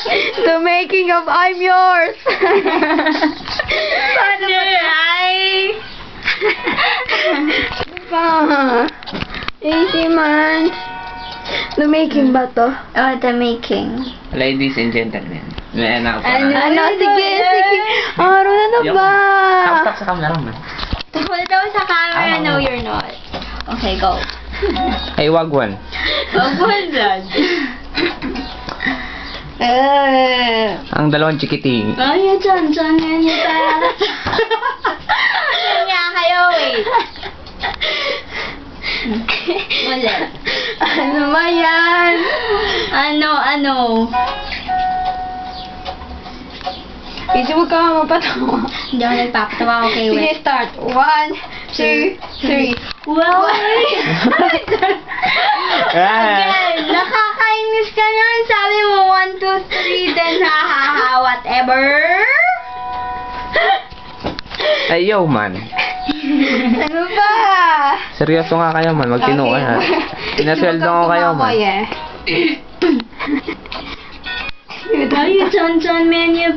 The making of I'm yours. Paano ba pa? Easy man. The making ba to? Oh, the making. Ladies and gentlemen. May anak pa Ano? na. Sige. Aaron, ano ba? Stop sa camera man. Hold daw sa camera. Ah. No, you're not. Okay, go. Ay, wagwan. Wagwan. Ang dalawang chikiting. Ay, dyan yan yung pera. Kanya kayo, wait. Ulit. Ano ba yan? Ano? Kasi huwag ka mapatawa. Hindi ako nagpapatawa. Okay, Sige, wait. start. 1, 2, 3. Well, Ah. again, nakakainis ka nun. Sabi mo 1, 2, 3, then hahaha, whatever. Ay, yo man. Ano ba? Seryoso nga kayo man. Magtino ka ha. Pinasweldo ko kayo man. Are you done, man? You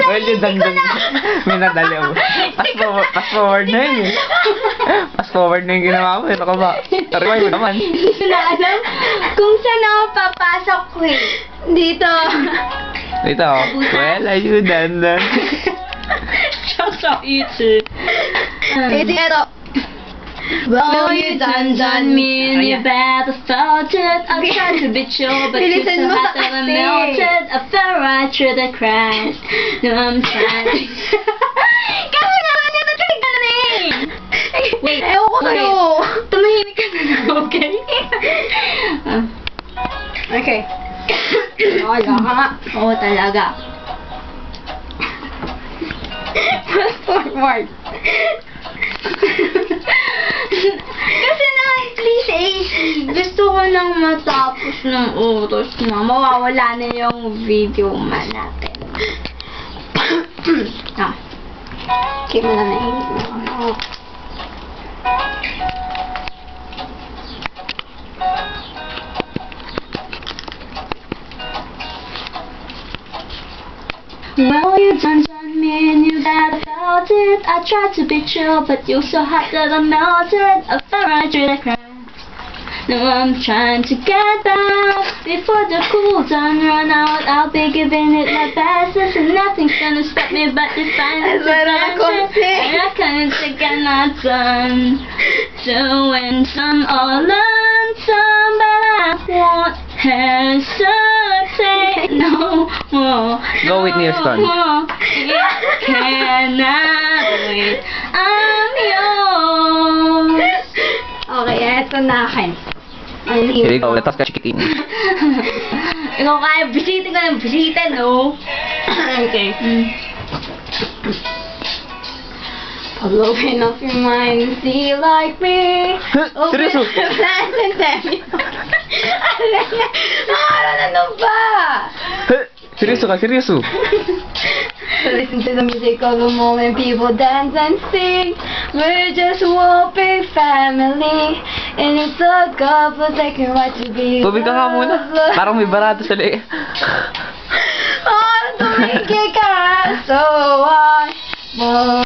Well, yung dangdang. May nadali ako. Pass forward na yun eh. Pass forward na yung ginawa mo. Ito ka ba? Tarikay mo naman. Hindi na alam kung saan ako papasok ko eh. Dito. Dito. Well, are you done? Ito. Well, you done me and you better felt it. I tried to be sure, but you Bilisan so mo hot sa that I kasi. melted. I fell right through the cracks. Now I'm trying. Kasi naman ito talaga na eh. Wait, Ewan ko sa'yo. Tumahimik ka na lang, okay? Okay. Wala ka nga. Oo, talaga. Fast forward. Kasi na, please, AC. Gusto ko nang matapos ng oras na. Mawawala na yung video man natin. Okay mo na nainig na ako. Well, you done me and you better felt it. I tried to be chill, but you're so hot that I melted. I fell right through the cracks. Now I'm trying to get back before the cool done run out. I'll be giving it my best. And nothing's gonna stop me but the final adventure. And I can't take it not done. Doing some or learn some, but I won't hesitate no more. Go Whitney Houston. No more. It cannot wait. I'm yours. Okay, eto na akin. Here you go. Latas ka chikiting. Ikaw kaya bisitin ka ng bisitin, no? Okay. Open up your mind and see like me. Seryoso? Plans and demi. Ano ba? Seryoso ka, seryoso. So listen to the music of the moment, people dance and sing. We're just one big family, and it's a God-forsaken right to be Tubig ka nga muna. loved. Parang may barato sa leeg. Oh, tumigil ka. So I won't